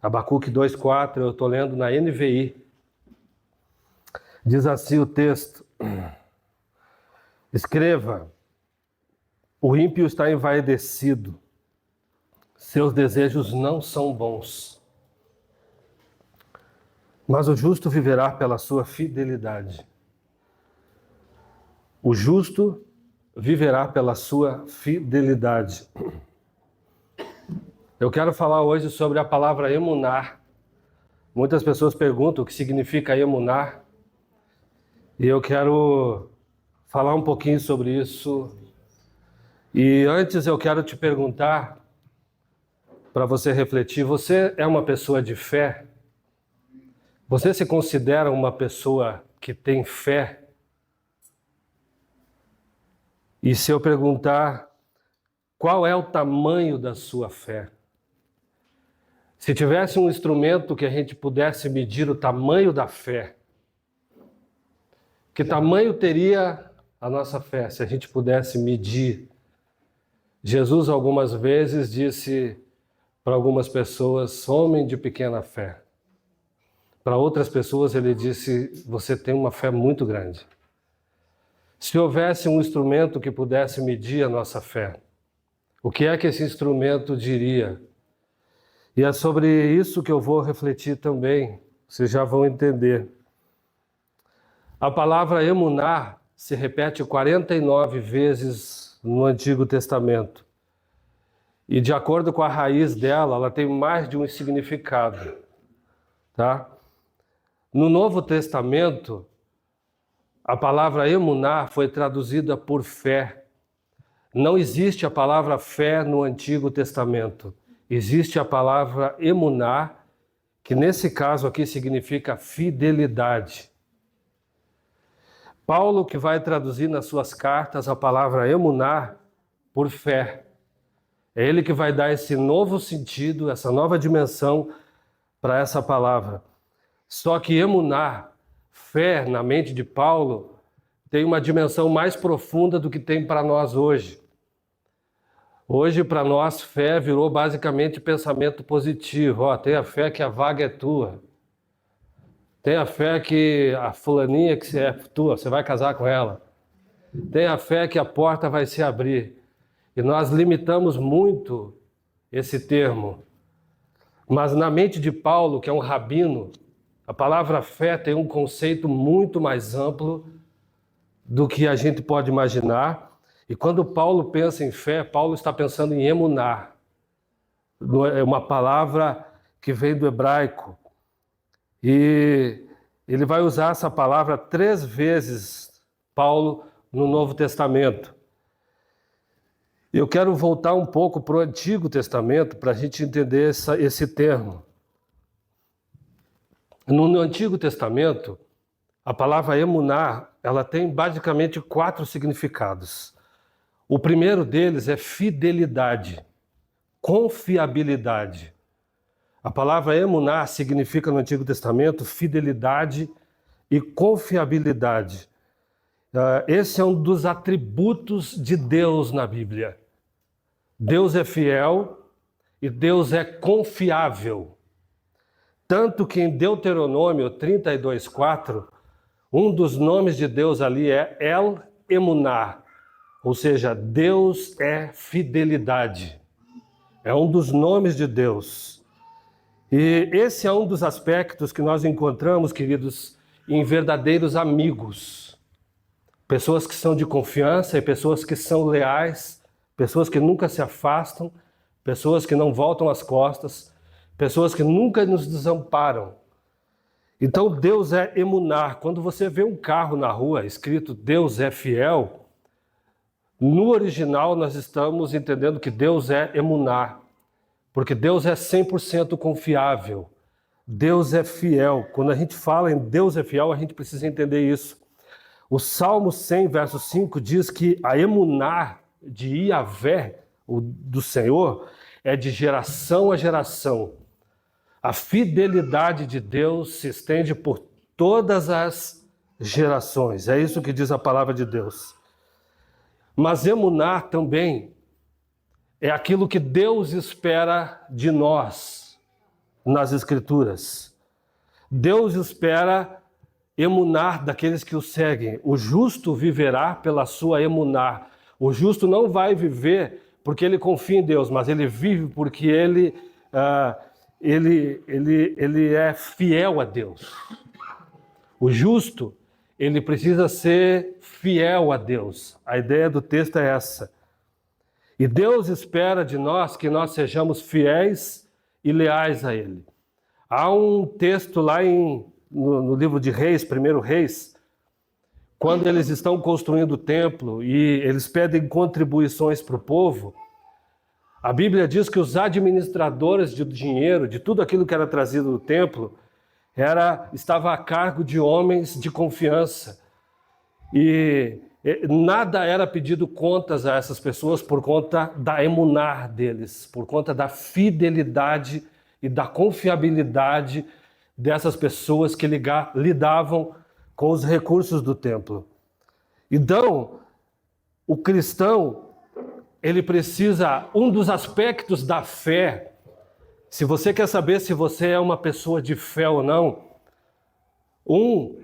Abacuque 2,4, eu estou lendo na NVI. Diz assim o texto: escreva, o ímpio está envaidecido, seus desejos não são bons, mas o justo viverá pela sua fidelidade. O justo viverá pela sua fidelidade. Eu quero falar hoje sobre a palavra emunar. Muitas pessoas perguntam o que significa emunar, e eu quero falar um pouquinho sobre isso. E antes eu quero te perguntar, para você refletir, você é uma pessoa de fé? Você se considera uma pessoa que tem fé? E se eu perguntar, qual é o tamanho da sua fé? Se tivesse um instrumento que a gente pudesse medir o tamanho da fé, que tamanho teria a nossa fé se a gente pudesse medir? Jesus algumas vezes disse para algumas pessoas, homem de pequena fé. Para outras pessoas ele disse, você tem uma fé muito grande. Se houvesse um instrumento que pudesse medir a nossa fé, o que é que esse instrumento diria? E é sobre isso que eu vou refletir também, vocês já vão entender. A palavra emunar se repete 49 vezes no Antigo Testamento. E de acordo com a raiz dela, ela tem mais de um significado. Tá? No Novo Testamento, a palavra emunar foi traduzida por fé. Não existe a palavra fé no Antigo Testamento. Existe a palavra emunar, que nesse caso aqui significa fidelidade. Paulo, que vai traduzir nas suas cartas a palavra emunar por fé. É ele que vai dar esse novo sentido, essa nova dimensão para essa palavra. Só que emunar, fé, na mente de Paulo, tem uma dimensão mais profunda do que tem para nós hoje. Hoje, para nós, fé virou basicamente pensamento positivo. Ó, tenha fé que a vaga é tua. Tenha fé que a fulaninha que é tua, você vai casar com ela. Tenha fé que a porta vai se abrir. E nós limitamos muito esse termo. Mas na mente de Paulo, que é um rabino, a palavra fé tem um conceito muito mais amplo do que a gente pode imaginar. E quando Paulo pensa em fé, Paulo está pensando em emunar. É uma palavra que vem do hebraico. E ele vai usar essa palavra 3 vezes, Paulo, no Novo Testamento. Eu quero voltar um pouco para o Antigo Testamento para a gente entender esse termo. No Antigo Testamento, a palavra emunar, ela tem basicamente 4 significados. O primeiro deles é fidelidade, confiabilidade. A palavra emunar significa no Antigo Testamento fidelidade e confiabilidade. Esse é um dos atributos de Deus na Bíblia. Deus é fiel e Deus é confiável. Tanto que em Deuteronômio 32:4, um dos nomes de Deus ali é El Emuná, ou seja, Deus é fidelidade. É um dos nomes de Deus. E esse é um dos aspectos que nós encontramos, queridos, em verdadeiros amigos. Pessoas que são de confiança e pessoas que são leais, pessoas que nunca se afastam, pessoas que não voltam as costas, pessoas que nunca nos desamparam. Então Deus é emunar. Quando você vê um carro na rua escrito Deus é fiel, no original nós estamos entendendo que Deus é emunar, porque Deus é 100% confiável. Deus é fiel. Quando a gente fala em Deus é fiel, a gente precisa entender isso. O Salmo 100, verso 5 diz que a emunar de Iavé, do Senhor, é de geração a geração. A fidelidade de Deus se estende por todas as gerações. É isso que diz a palavra de Deus. Mas emunar também é aquilo que Deus espera de nós. nas Escrituras. Deus espera emunar daqueles que o seguem. O justo viverá pela sua emunar. O justo não vai viver porque ele confia em Deus, mas ele vive porque ele é fiel a Deus. O justo, ele precisa ser fiel a Deus. A ideia do texto é essa. E Deus espera de nós que nós sejamos fiéis e leais a Ele. Há um texto lá no livro de Reis, 1 Reis, quando eles estão construindo o templo e eles pedem contribuições para o povo, a Bíblia diz que os administradores de dinheiro, de tudo aquilo que era trazido do templo, estava a cargo de homens de confiança. E nada era pedido contas a essas pessoas por conta da emunar deles, por conta da fidelidade e da confiabilidade dessas pessoas que lidavam com os recursos do templo. Então, o cristão, ele precisa, um dos aspectos da fé, se você quer saber se você é uma pessoa de fé ou não, um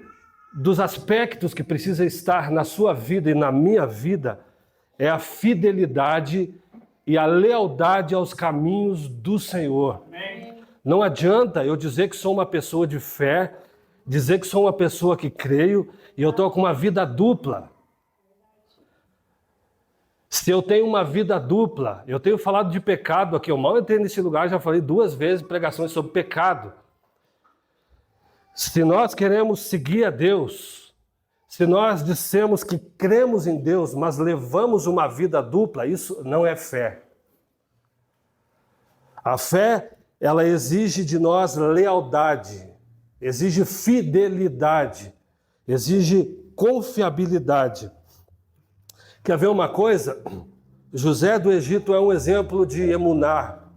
dos aspectos que precisa estar na sua vida e na minha vida é a fidelidade e a lealdade aos caminhos do Senhor. Amém. Não adianta eu dizer que sou uma pessoa de fé, dizer que sou uma pessoa que creio e eu estou com uma vida dupla. Se eu tenho uma vida dupla, eu tenho falado de pecado aqui, eu mal entrei nesse lugar, já falei 2 vezes pregações sobre pecado. Se nós queremos seguir a Deus, se nós dissemos que cremos em Deus, mas levamos uma vida dupla, isso não é fé. A fé, ela exige de nós lealdade, exige fidelidade, exige confiabilidade. Quer ver uma coisa? José do Egito é um exemplo de emunar.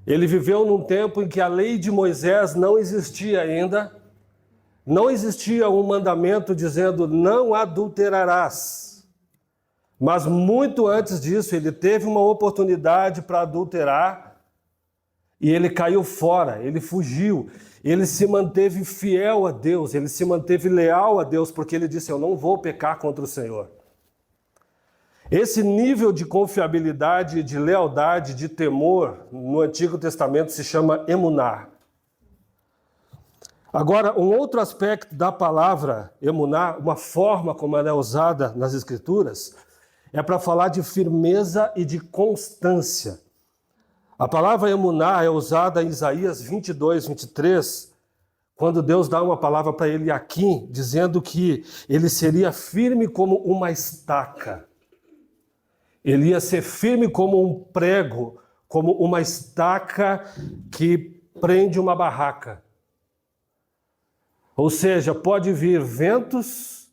Ele viveu num tempo em que a lei de Moisés não existia ainda. Não existia um mandamento dizendo não adulterarás. Mas muito antes disso, ele teve uma oportunidade para adulterar e ele caiu fora, ele fugiu. Ele se manteve fiel a Deus, ele se manteve leal a Deus, porque ele disse, eu não vou pecar contra o Senhor. Esse nível de confiabilidade, de lealdade, de temor, no Antigo Testamento se chama emunar. Agora, um outro aspecto da palavra emunar, uma forma como ela é usada nas Escrituras, é para falar de firmeza e de constância. A palavra emunar é usada em Isaías 22, 23, quando Deus dá uma palavra para Eliaquim, dizendo que ele seria firme como uma estaca. Ele ia ser firme como um prego, como uma estaca que prende uma barraca. Ou seja, pode vir ventos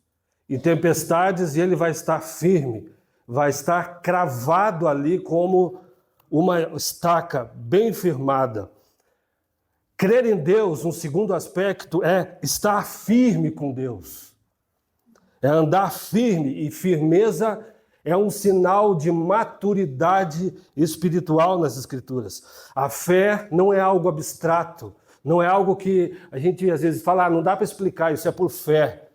e tempestades e ele vai estar firme, vai estar cravado ali como uma estaca bem firmada. Crer em Deus, um segundo aspecto, é estar firme com Deus. É andar firme, e firmeza é um sinal de maturidade espiritual nas Escrituras. A fé não é algo abstrato, não é algo que a gente às vezes fala, não dá para explicar, isso é por fé.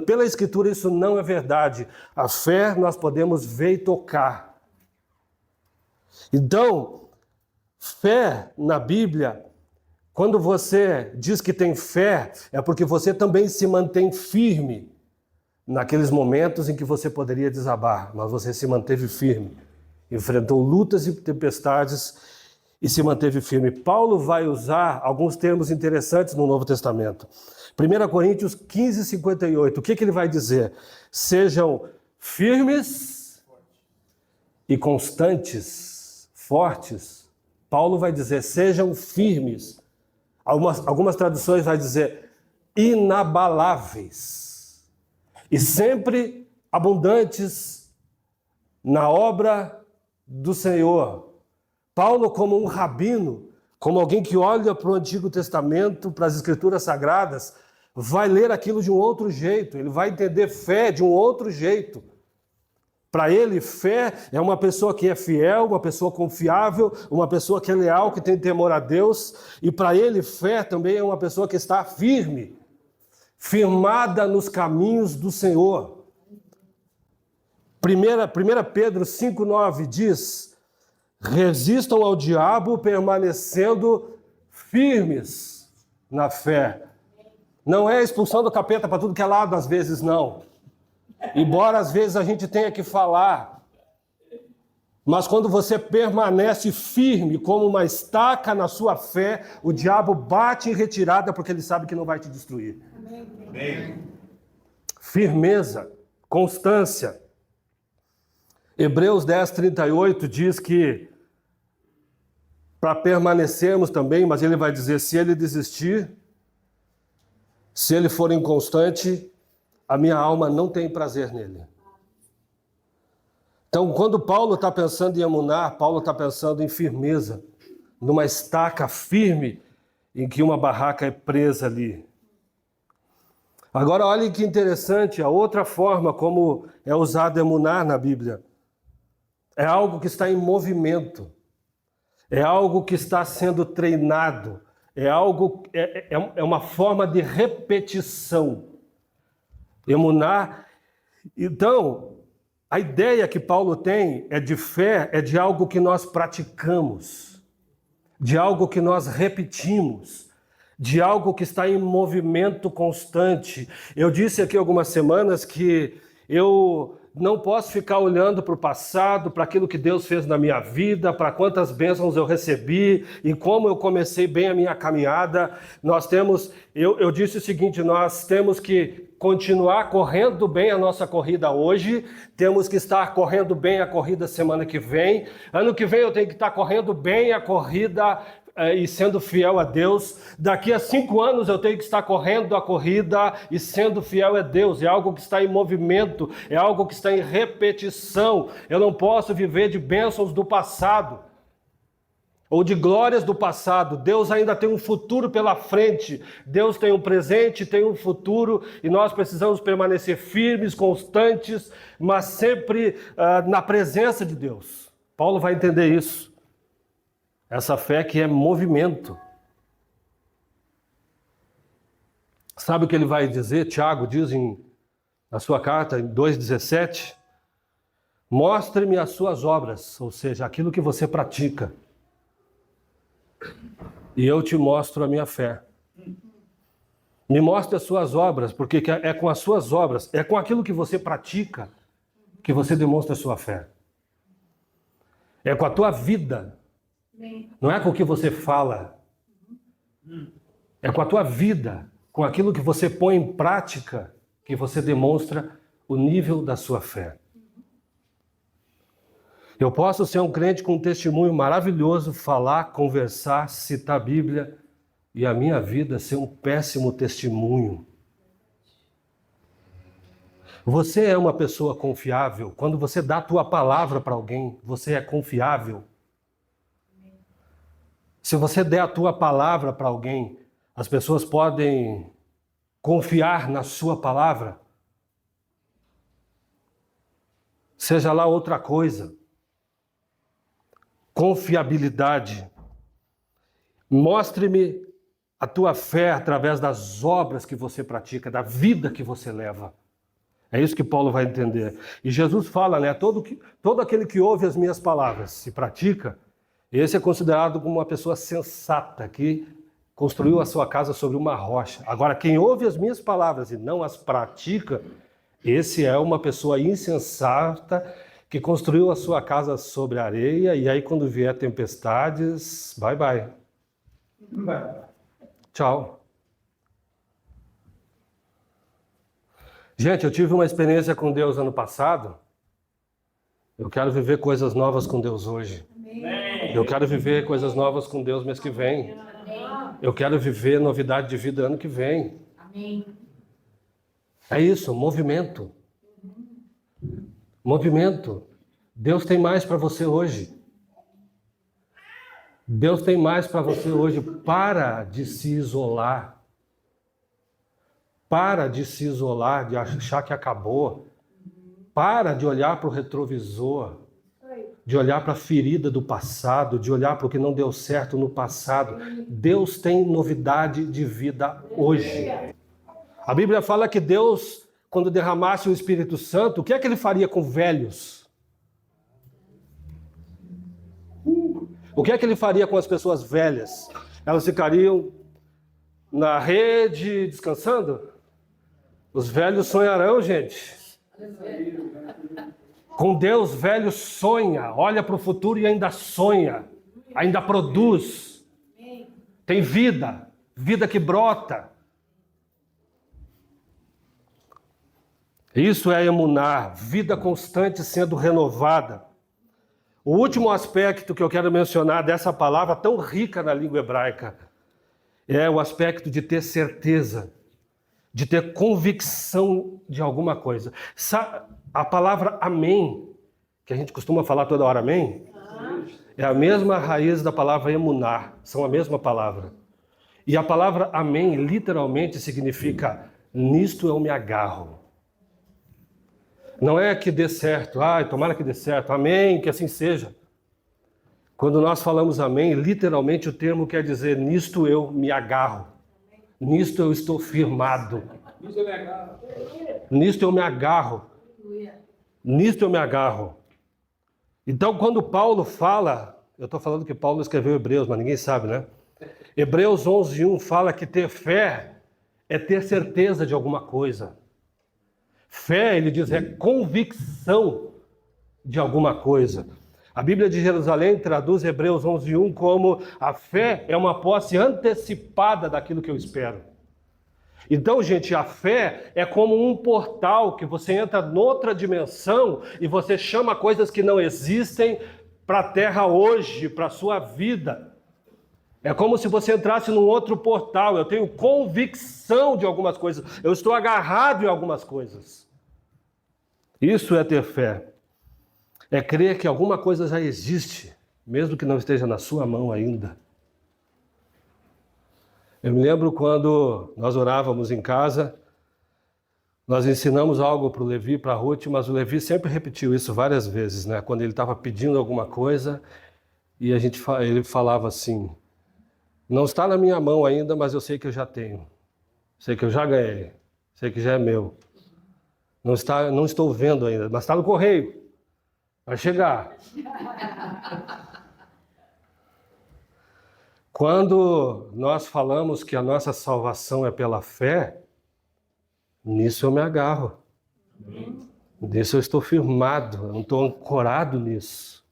Pela Escritura isso não é verdade. A fé nós podemos ver e tocar. Então, fé na Bíblia, quando você diz que tem fé, é porque você também se mantém firme naqueles momentos em que você poderia desabar, mas você se manteve firme, enfrentou lutas e tempestades e se manteve firme. Paulo vai usar alguns termos interessantes no Novo Testamento. 1 Coríntios 15, 58, o que ele vai dizer? Sejam firmes e constantes, fortes. Paulo vai dizer, sejam firmes. Algumas traduções vai dizer inabaláveis. E sempre abundantes na obra do Senhor. Paulo, como um rabino, como alguém que olha para o Antigo Testamento, para as Escrituras Sagradas, vai ler aquilo de um outro jeito, ele vai entender fé de um outro jeito. Para ele, fé é uma pessoa que é fiel, uma pessoa confiável, uma pessoa que é leal, que tem temor a Deus. E para ele, fé também é uma pessoa que está firme, firmada nos caminhos do Senhor. 1 Pedro 5,9 diz: resistam ao diabo permanecendo firmes na fé. Não é expulsão do capeta para tudo que é lado, às vezes não. Embora às vezes a gente tenha que falar, mas quando você permanece firme como uma estaca na sua fé, o diabo bate em retirada porque ele sabe que não vai te destruir. Amém. Firmeza, constância. Hebreus 10:38 diz que para permanecermos também, mas ele vai dizer, se ele desistir, se ele for inconstante, a minha alma não tem prazer nele. Então, quando Paulo está pensando em emuná, Paulo está pensando em firmeza, numa estaca firme em que uma barraca é presa ali. Agora, olhem que interessante, a outra forma como é usado emuná na Bíblia. É algo que está em movimento, é algo que está sendo treinado, é uma forma de repetição. Emuná. Então, a ideia que Paulo tem é de fé, é de algo que nós praticamos, de algo que nós repetimos, de algo que está em movimento constante. Eu disse aqui algumas semanas que eu não posso ficar olhando para o passado, para aquilo que Deus fez na minha vida, para quantas bênçãos eu recebi e como eu comecei bem a minha caminhada. Eu disse o seguinte, nós temos que continuar correndo bem a nossa corrida hoje, temos que estar correndo bem a corrida semana que vem. Ano que vem eu tenho que estar correndo bem a corrida e sendo fiel a Deus. Daqui a 5 anos eu tenho que estar correndo a corrida e sendo fiel a Deus. É algo que está em movimento, é algo que está em repetição. Eu não posso viver de bênçãos do passado ou de glórias do passado. Deus ainda tem um futuro pela frente. Deus tem um presente, tem um futuro, e nós precisamos permanecer firmes, constantes, mas sempre na presença de Deus. Paulo vai entender isso. Essa fé que é movimento. Sabe o que ele vai dizer? Tiago diz na sua carta, em 2,17, mostre-me as suas obras, ou seja, aquilo que você pratica, e eu te mostro a minha fé. Me mostre as suas obras, porque é com as suas obras, é com aquilo que você pratica, que você demonstra a sua fé. É com a tua vida. Não é com o que você fala, é com a tua vida, com aquilo que você põe em prática, que você demonstra o nível da sua fé. Eu posso ser um crente com um testemunho maravilhoso, falar, conversar, citar a Bíblia, e a minha vida ser um péssimo testemunho. Você é uma pessoa confiável. Quando você dá a tua palavra para alguém, você é confiável. Se você der a tua palavra para alguém, as pessoas podem confiar na sua palavra. Seja lá outra coisa. Confiabilidade. Mostre-me a tua fé através das obras que você pratica, da vida que você leva. É isso que Paulo vai entender. E Jesus fala, né? Todo aquele que ouve as minhas palavras se pratica, esse é considerado como uma pessoa sensata, que construiu a sua casa sobre uma rocha. Agora, quem ouve as minhas palavras e não as pratica, esse é uma pessoa insensata, que construiu a sua casa sobre areia, e aí quando vier tempestades, bye bye. Tchau. Gente, eu tive uma experiência com Deus ano passado. Eu quero viver coisas novas com Deus hoje. Eu quero viver coisas novas com Deus mês que vem. Eu quero viver novidade de vida ano que vem. É isso, movimento. Movimento. Deus tem mais para você hoje. Deus tem mais para você hoje. Para de se isolar. Para de se isolar, de achar que acabou. Para de olhar para o retrovisor, de olhar para a ferida do passado, de olhar para o que não deu certo no passado. Deus tem novidade de vida hoje. A Bíblia fala que Deus, quando derramasse o Espírito Santo, o que é que ele faria com velhos? O que é que ele faria com as pessoas velhas? Elas ficariam na rede descansando? Os velhos sonharão, gente. Com Deus, velho sonha, olha para o futuro e ainda sonha, ainda produz. Tem vida, vida que brota. Isso é emuná, vida constante sendo renovada. O último aspecto que eu quero mencionar dessa palavra tão rica na língua hebraica é o aspecto de ter certeza, de ter convicção de alguma coisa. A palavra amém, que a gente costuma falar toda hora amém, é a mesma raiz da palavra emuná, são a mesma palavra. E a palavra amém literalmente significa nisto eu me agarro. Não é que dê certo, tomara que dê certo, amém, que assim seja. Quando nós falamos amém, literalmente o termo quer dizer nisto eu me agarro. Nisto eu estou firmado. Nisto eu me agarro. Nisto eu me agarro. Então, quando Paulo fala, eu estou falando que Paulo escreveu Hebreus, mas ninguém sabe, né? Hebreus 11:1 fala que ter fé é ter certeza de alguma coisa. Fé, ele diz, é convicção de alguma coisa. A Bíblia de Jerusalém traduz Hebreus 11:1 como a fé é uma posse antecipada daquilo que eu espero. Então, gente, a fé é como um portal que você entra noutra dimensão e você chama coisas que não existem para a terra hoje, para a sua vida. É como se você entrasse num outro portal. Eu tenho convicção de algumas coisas. Eu estou agarrado em algumas coisas. Isso é ter fé. É crer que alguma coisa já existe, mesmo que não esteja na sua mão ainda. Eu me lembro quando nós orávamos em casa, nós ensinamos algo para o Levi, para a Ruth, mas o Levi sempre repetiu isso várias vezes, né? Quando ele estava pedindo alguma coisa e ele falava assim, não está na minha mão ainda, mas eu sei que eu já tenho. Sei que eu já ganhei. Sei que já é meu. Não estou vendo ainda, mas está no correio. Vai chegar. Quando nós falamos que a nossa salvação é pela fé, nisso eu me agarro. Nisso eu estou firmado, eu não estou ancorado nisso.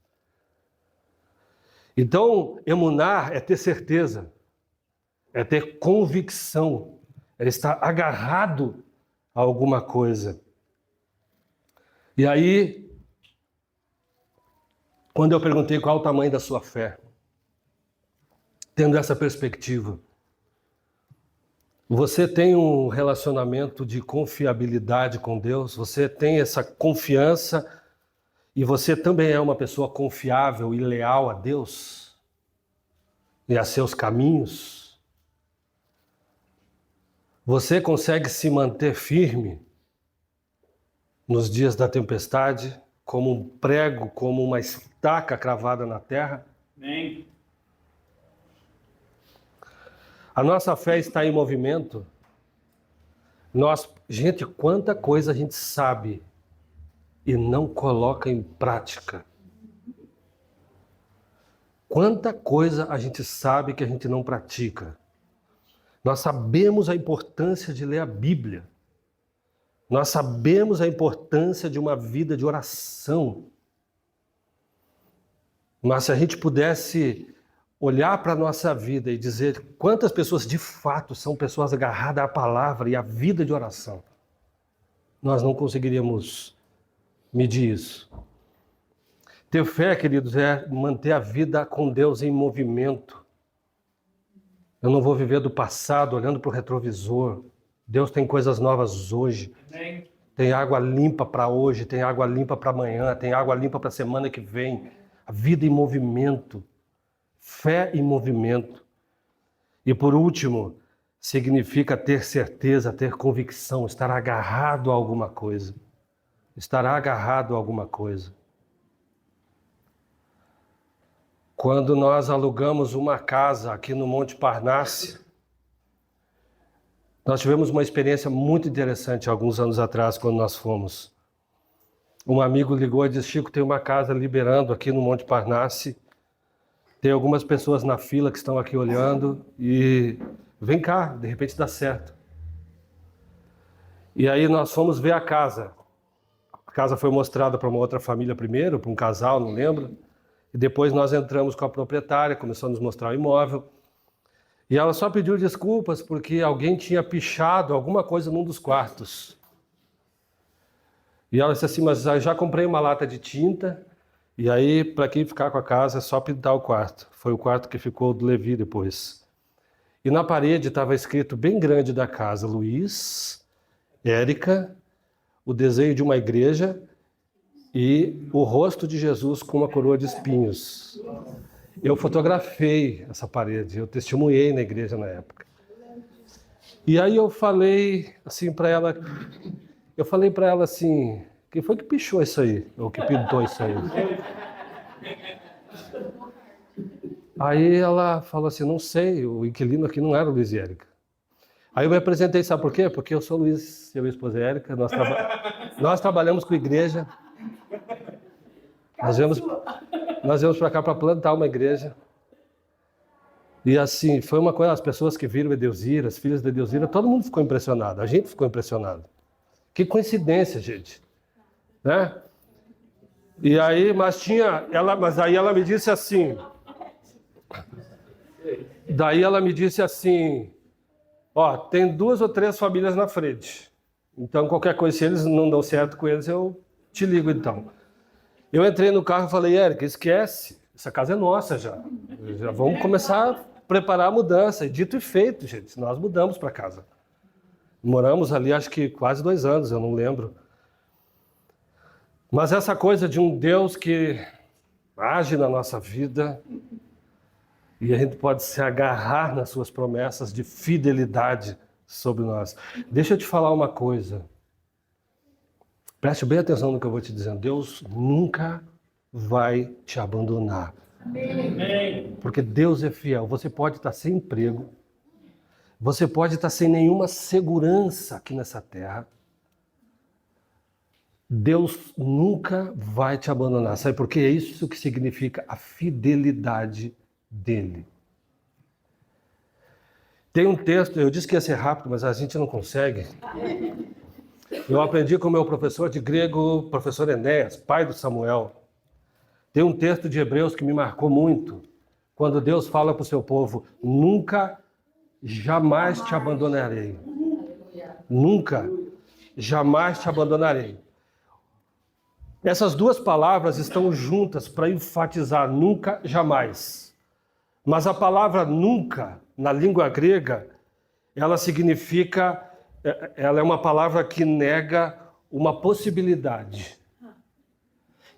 Então, emunar é ter certeza, é ter convicção, é estar agarrado a alguma coisa. E aí, quando eu perguntei qual o tamanho da sua fé, tendo essa perspectiva, você tem um relacionamento de confiabilidade com Deus? Você tem essa confiança e você também é uma pessoa confiável e leal a Deus e a seus caminhos? Você consegue se manter firme nos dias da tempestade, como um prego, como uma estaca cravada na terra? Amém. A nossa fé está em movimento. Gente, quanta coisa a gente sabe e não coloca em prática. Quanta coisa a gente sabe que a gente não pratica. Nós sabemos a importância de ler a Bíblia. Nós sabemos a importância de uma vida de oração. Mas se a gente pudesse olhar para a nossa vida e dizer quantas pessoas de fato são pessoas agarradas à palavra e à vida de oração, nós não conseguiríamos medir isso. Ter fé, queridos, é manter a vida com Deus em movimento. Eu não vou viver do passado olhando para o retrovisor. Deus tem coisas novas hoje. Amém. Tem água limpa para hoje, tem água limpa para amanhã, tem água limpa para a semana que vem. A vida em movimento. Fé em movimento. E por último, significa ter certeza, ter convicção, estar agarrado a alguma coisa. estará agarrado a alguma coisa. Quando nós alugamos uma casa aqui no Monte Parnasse, nós tivemos uma experiência muito interessante alguns anos atrás, quando nós fomos. Um amigo ligou e disse: Chico, tem uma casa liberando aqui no Monte Parnasse, tem algumas pessoas na fila que estão aqui olhando e vem cá, de repente dá certo. E aí nós fomos ver a casa. A casa foi mostrada para uma outra família primeiro, para um casal, não lembro. E depois nós entramos com a proprietária, começou a nos mostrar o imóvel. E ela só pediu desculpas porque alguém tinha pichado alguma coisa num dos quartos. E ela disse assim: mas eu já comprei uma lata de tinta, e aí para quem ficar com a casa é só pintar o quarto. Foi o quarto que ficou do Levi depois. E na parede estava escrito bem grande da casa: Luiz, Érica, o desenho de uma igreja e o rosto de Jesus com uma coroa de espinhos. Eu fotografei essa parede, eu testemunhei na igreja na época. E aí eu falei assim para ela, assim: quem foi que pichou isso aí? Ou que pintou isso aí? Aí ela falou assim: não sei, o inquilino aqui não era o Luiz e Érica. Aí eu me apresentei, sabe por quê? Porque eu sou o Luiz, eu e a esposa Érica, nós trabalhamos com igreja. Nós viemos para cá para plantar uma igreja. E assim, foi uma coisa, as pessoas que viram Edeusira, as filhas de Edeusira, todo mundo ficou impressionado, a gente ficou impressionado. Que coincidência, gente. Né? E aí, mas aí ela me disse assim, ó, tem 2 ou 3 famílias na frente. Então, qualquer coisa, se eles não dão certo com eles, eu te ligo então. Eu entrei no carro e falei: Érica, esquece, essa casa é nossa já. Já vamos começar a preparar a mudança. E dito e feito, gente, nós mudamos para casa. Moramos ali acho que quase 2 anos, eu não lembro. Mas essa coisa de um Deus que age na nossa vida e a gente pode se agarrar nas suas promessas de fidelidade sobre nós. Deixa eu te falar uma coisa. Preste bem atenção no que eu vou te dizendo. Deus nunca vai te abandonar. Amém. Porque Deus é fiel. Você pode estar sem emprego. Você pode estar sem nenhuma segurança aqui nessa terra. Deus nunca vai te abandonar. Sabe por quê? É isso que significa a fidelidade dele. Tem um texto, eu disse que ia ser rápido, mas a gente não consegue. Eu aprendi com o meu professor de grego, professor Enéas, pai do Samuel. Tem um texto de Hebreus que me marcou muito, quando Deus fala para o seu povo: nunca, jamais te abandonarei. Nunca, jamais te abandonarei. Essas 2 palavras estão juntas para enfatizar nunca, jamais. Mas a palavra nunca, na língua grega, ela é uma palavra que nega uma possibilidade.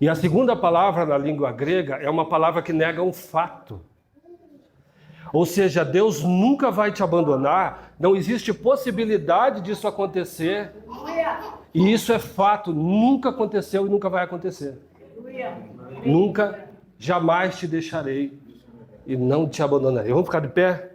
E a segunda palavra na língua grega é uma palavra que nega um fato. Ou seja, Deus nunca vai te abandonar, não existe possibilidade disso acontecer. E isso é fato, nunca aconteceu e nunca vai acontecer. Nunca, jamais te deixarei e não te abandonarei. Vamos ficar de pé?